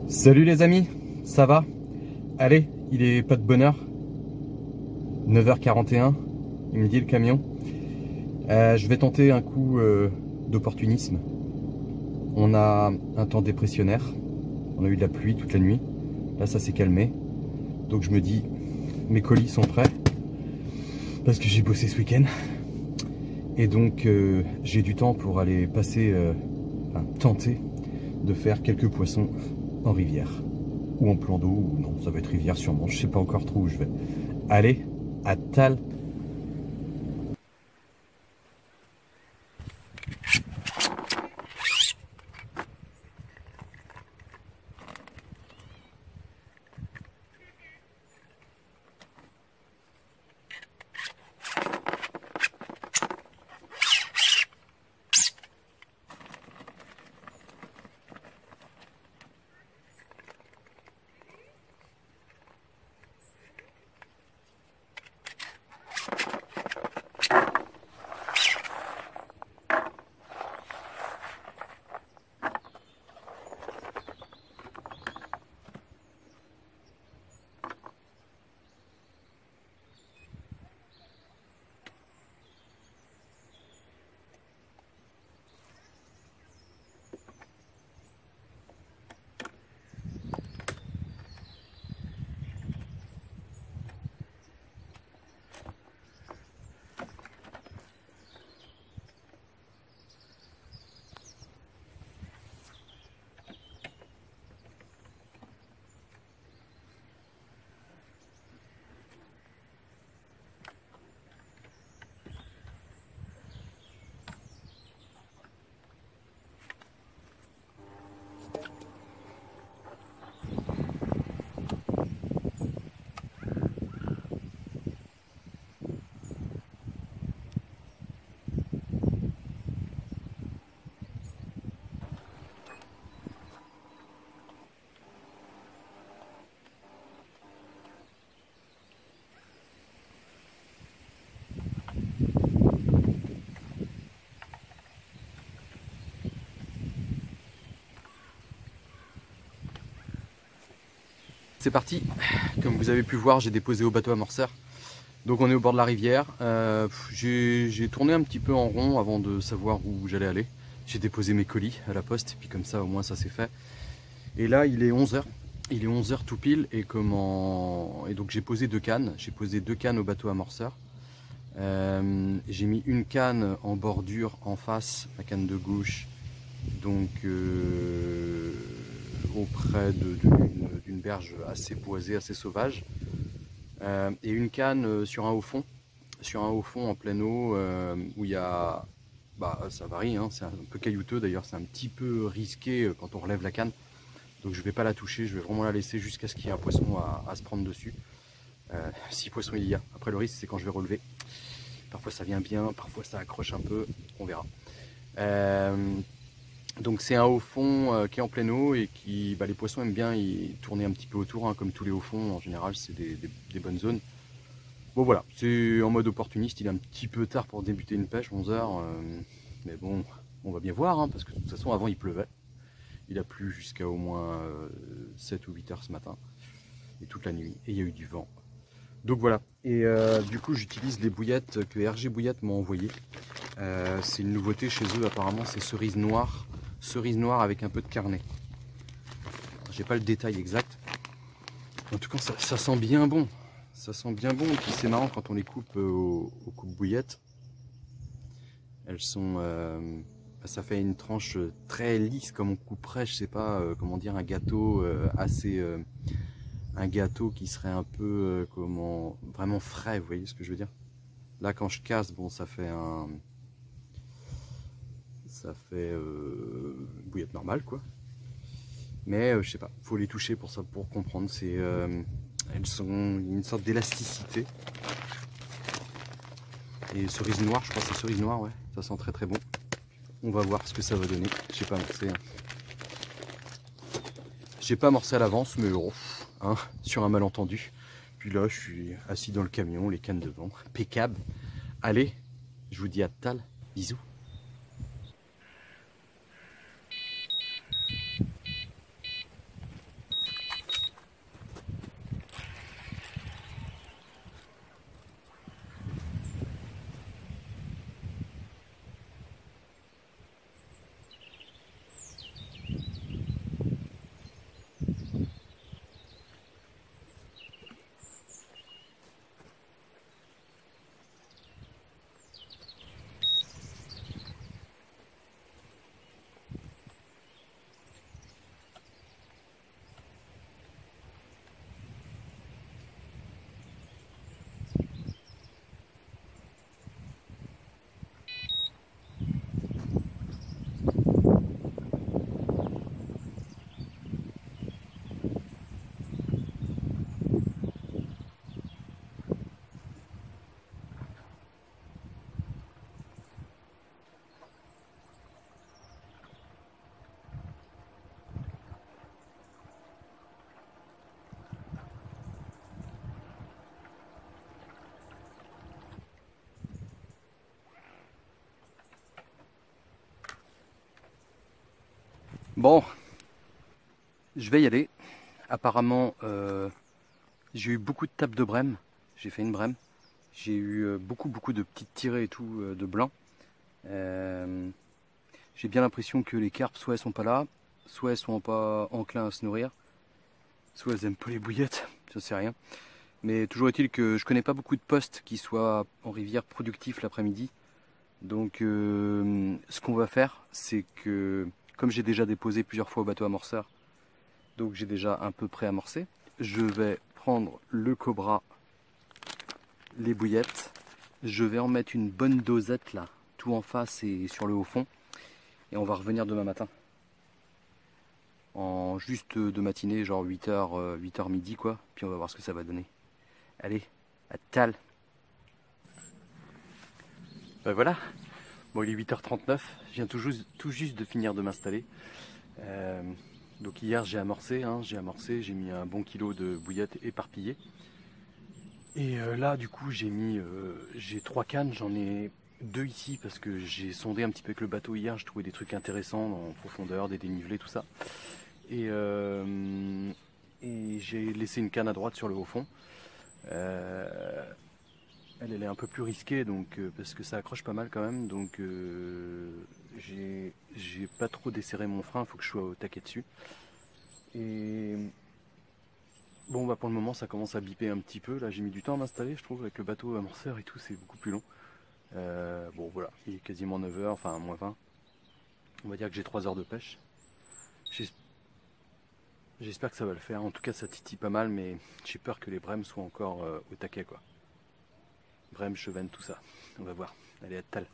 Salut les amis, ça va? Allez, il est pas de bonne heure, 9h41, il me dit le camion. Je vais tenter un coup d'opportunisme. On a un temps dépressionnaire, on a eu de la pluie toute la nuit, là ça s'est calmé. Donc je me dis, mes colis sont prêts, parce que j'ai bossé ce week-end. Et donc j'ai du temps pour aller passer, tenter de faire quelques poissons en rivière. Ou en plan d'eau, ou non, ça va être rivière sûrement, je sais pas encore trop où je vais. Allez, à Tal. C'est parti, comme vous avez pu voir, j'ai déposé au bateau amorceur. Donc on est au bord de la rivière. J'ai tourné un petit peu en rond avant de savoir où j'allais aller. J'ai déposé mes colis à la poste, et puis comme ça au moins ça c'est fait. Et là il est 11h. Il est 11h tout pile, et donc j'ai posé deux cannes. J'ai posé deux cannes au bateau amorceur. J'ai mis une canne en bordure en face, la canne de gauche, donc auprès d'une berge assez boisée, assez sauvage, et une canne sur un haut fond en pleine eau, où il y a, ça varie, hein, c'est un peu caillouteux d'ailleurs, c'est un petit peu risqué quand on relève la canne, donc je vais pas la toucher, je vais vraiment la laisser jusqu'à ce qu'il y ait un poisson à se prendre dessus, si poisson il y a. Après le risque c'est quand je vais relever, parfois ça vient bien, parfois ça accroche un peu, on verra. Donc c'est un haut fond qui est en pleine eau, et qui, les poissons aiment bien y tourner un petit peu autour, hein, comme tous les hauts fonds en général, c'est des bonnes zones. Bon voilà, c'est en mode opportuniste, il est un petit peu tard pour débuter une pêche, 11h, mais bon, on va bien voir, hein, parce que de toute façon avant il pleuvait. Il a plu jusqu'à au moins 7 ou 8 heures ce matin, et toute la nuit, et il y a eu du vent. Donc voilà, et du coup j'utilise les bouillettes que RG Bouillettes m'a envoyées. C'est une nouveauté chez eux apparemment, c'est cerise noire avec un peu de carnet. J'ai pas le détail exact. En tout cas ça sent bien bon. Ça sent bien bon, et puis c'est marrant quand on les coupe au coupe-bouillettes. Elles sont... ça fait une tranche très lisse, comme on couperait, je sais pas comment dire, un gâteau un gâteau qui serait un peu vraiment frais, vous voyez ce que je veux dire. Là quand je casse, bon ça fait une bouillette normale quoi. Mais je sais pas, faut les toucher pour ça, pour comprendre. Elles sont une sorte d'élasticité. Et cerise noire, je crois que c'est cerise noire, ouais. Ça sent très très bon. On va voir ce que ça va donner. J'ai pas amorcé. J'ai pas amorcé à l'avance, mais oh, hein, sur un malentendu. Puis là, je suis assis dans le camion, les cannes devant. Impeccable. Allez, je vous dis à tout à l'heure. Bisous. Bon, je vais y aller. Apparemment, j'ai eu beaucoup de tapes de brème. J'ai fait une brème. J'ai eu beaucoup de petites tirées et tout de blanc. J'ai bien l'impression que les carpes, soit elles sont pas là, soit elles sont pas enclins à se nourrir, soit elles aiment pas les bouillettes, je sais rien. Mais toujours est-il que je connais pas beaucoup de postes qui soient en rivière productifs l'après-midi. Donc ce qu'on va faire, c'est que comme j'ai déjà déposé plusieurs fois au bateau amorceur, donc j'ai déjà un peu pré-amorcé, je vais prendre le cobra, les bouillettes, je vais en mettre une bonne dosette là, tout en face et sur le haut fond, et on va revenir demain matin. En juste de matinée, genre 8h midi quoi, puis on va voir ce que ça va donner. Allez, à tal. Ben voilà, bon il est 8h39, je viens tout juste de finir de m'installer. Donc hier j'ai amorcé, j'ai mis un bon kilo de bouillettes éparpillées. Et là du coup j'ai 3 cannes, j'en ai 2 ici parce que j'ai sondé un petit peu avec le bateau hier, je trouvais des trucs intéressants en profondeur, des dénivelés, tout ça. Et j'ai laissé une canne à droite sur le haut fond. Elle est un peu plus risquée donc, parce que ça accroche pas mal quand même, donc j'ai pas trop desserré mon frein, il faut que je sois au taquet dessus. Et bon bah pour le moment ça commence à biper un petit peu, là j'ai mis du temps à m'installer je trouve, avec le bateau amorceur et tout c'est beaucoup plus long. Bon voilà, il est quasiment 9h, enfin moins 20. On va dire que j'ai 3 heures de pêche. J'espère que ça va le faire, en tout cas ça titille pas mal mais j'ai peur que les brèmes soient encore au taquet quoi. Brème, chevenne, tout ça. On va voir. Allez, à tal.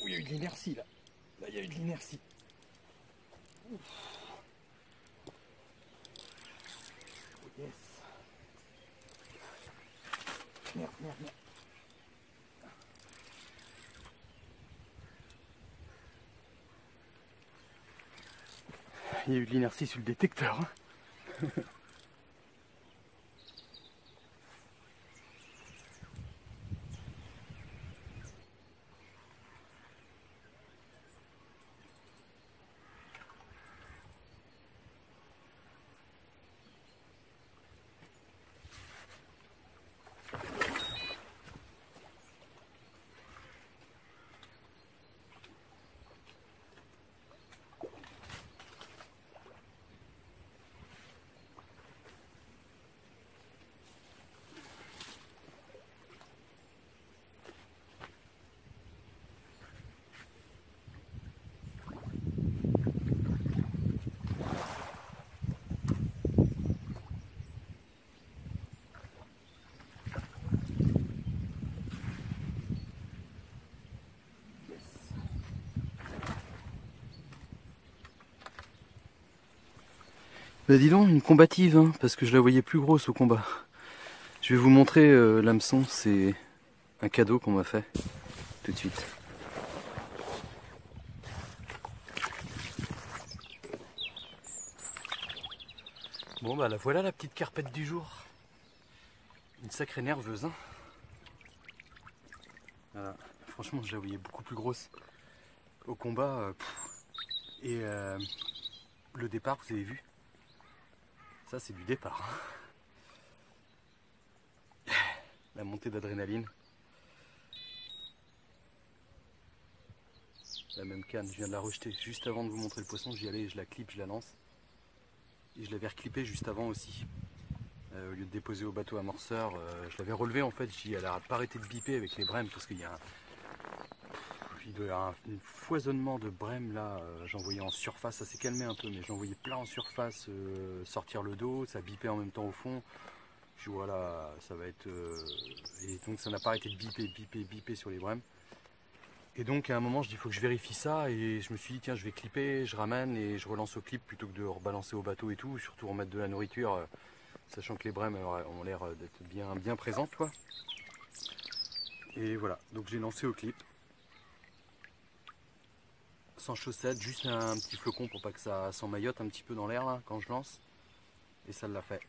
Oh, il y a eu de l'inertie là. Là, il y a eu de l'inertie. Oh, yes. Merde. Il y a eu de l'inertie sur le détecteur. Bah dis donc, une combative, hein, parce que je la voyais plus grosse au combat. Je vais vous montrer l'hameçon, c'est un cadeau qu'on m'a fait tout de suite. Bon bah la voilà la petite carpette du jour. Une sacrée nerveuse hein. Voilà. Franchement je la voyais beaucoup plus grosse au combat. Et le départ vous avez vu. Ça c'est du départ. La montée d'adrénaline. La même canne, je viens de la rejeter juste avant de vous montrer le poisson, j'y allais, je la clip, je la lance. Et je l'avais reclippée juste avant aussi. Au lieu de déposer au bateau amorceur, je l'avais relevé en fait, elle a pas arrêté de biper avec les brèmes parce qu'il y a il doit y avoir un foisonnement de brèmes là, j'en voyais en surface, ça s'est calmé un peu, mais j'en voyais plein en surface sortir le dos, ça bipait en même temps au fond. Je dis voilà, ça va être... et donc ça n'a pas arrêté de biper sur les brèmes. Et donc à un moment je dis il faut que je vérifie ça et je me suis dit tiens je vais clipper, je ramène et je relance au clip plutôt que de rebalancer au bateau et tout, surtout remettre de la nourriture, sachant que les brèmes ont l'air d'être bien présentes quoi. Et voilà, donc j'ai lancé au clip. Sans chaussettes, juste un petit flocon pour pas que ça s'emmaillote un petit peu dans l'air là quand je lance. Et ça l'a fait.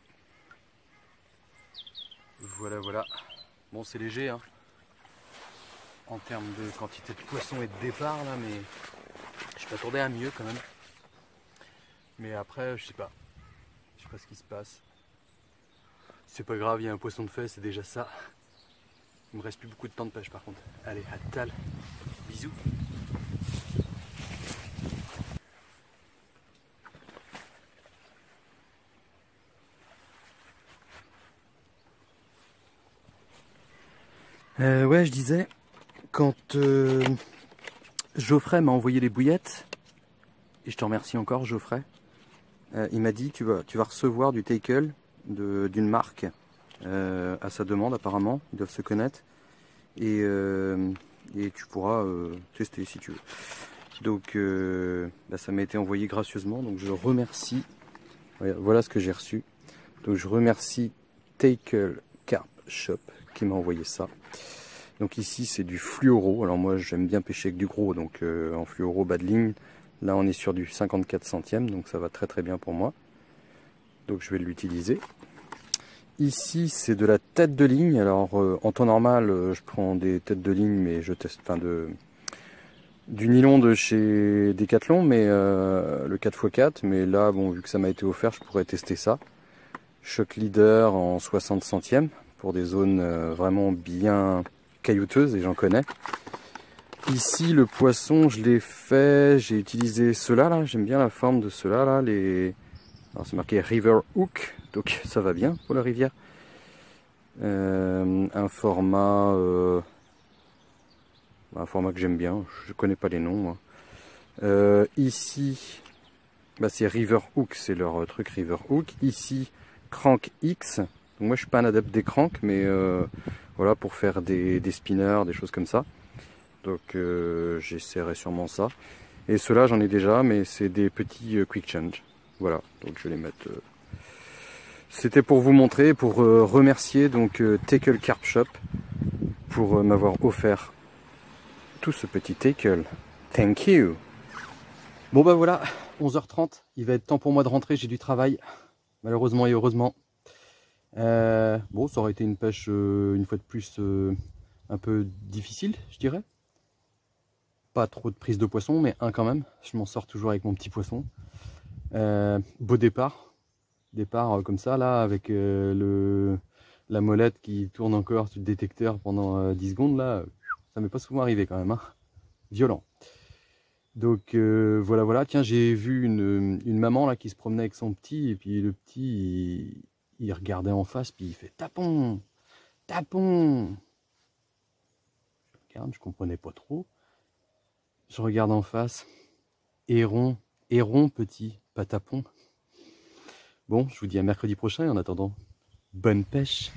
Voilà voilà. Bon c'est léger hein. En termes de quantité de poissons et de départ là, mais je m'attendais à mieux quand même. Mais après, je sais pas ce qui se passe. C'est pas grave, il y a un poisson de fait, c'est déjà ça. Il me reste plus beaucoup de temps de pêche par contre. Allez, à tal. Bisous. Ouais, je disais, quand Geoffrey m'a envoyé les bouillettes, et je te remercie encore Geoffrey, il m'a dit tu vas recevoir du tackle d'une marque à sa demande apparemment, ils doivent se connaître, et tu pourras tester si tu veux. Donc ça m'a été envoyé gracieusement, donc je remercie, voilà ce que j'ai reçu, donc je remercie Tackle Carp Shop qui m'a envoyé ça. Donc ici c'est du fluoro, alors moi j'aime bien pêcher avec du gros, donc en fluoro bas de ligne, là on est sur du 54 centièmes, donc ça va très bien pour moi. Donc je vais l'utiliser. Ici c'est de la tête de ligne, alors en temps normal je prends des têtes de ligne, mais je teste du nylon de chez Decathlon, mais le 4x4, mais là bon vu que ça m'a été offert je pourrais tester ça. Shock Leader en 60 centièmes pour des zones vraiment bien caillouteuses et j'en connais. Ici le poisson je l'ai fait, j'ai utilisé ceux-là là, j'aime bien la forme de ceux-là là, alors c'est marqué River Hook, donc ça va bien pour la rivière. Un format que j'aime bien, je connais pas les noms moi. Ici c'est River Hook, c'est leur truc River Hook. Ici Crank X, donc moi je suis pas un adepte des cranks, mais voilà pour faire des spinners, des choses comme ça. Donc j'essaierai sûrement ça. Et ceux-là j'en ai déjà, mais c'est des petits quick change. Voilà, donc je vais les mettre. C'était pour vous montrer, pour remercier donc Tackle Carp Shop pour m'avoir offert tout ce petit tackle. Thank you. Bon bah voilà, 11h30, il va être temps pour moi de rentrer, j'ai du travail, malheureusement et heureusement. Bon, ça aurait été une pêche, une fois de plus, un peu difficile, je dirais. Pas trop de prise de poisson, mais un quand même. Je m'en sors toujours avec mon petit poisson. Beau départ. Départ comme ça, là, avec la molette qui tourne encore sur le détecteur pendant 10 secondes, là. Ça m'est pas souvent arrivé quand même, hein. Violent. Donc voilà. Tiens, j'ai vu une maman là qui se promenait avec son petit, et puis le petit... Il regardait en face, puis il fait tapon, tapon. Je regarde, je comprenais pas trop. Je regarde en face, héron petit, pas tapon. Bon, je vous dis à mercredi prochain, et en attendant, bonne pêche.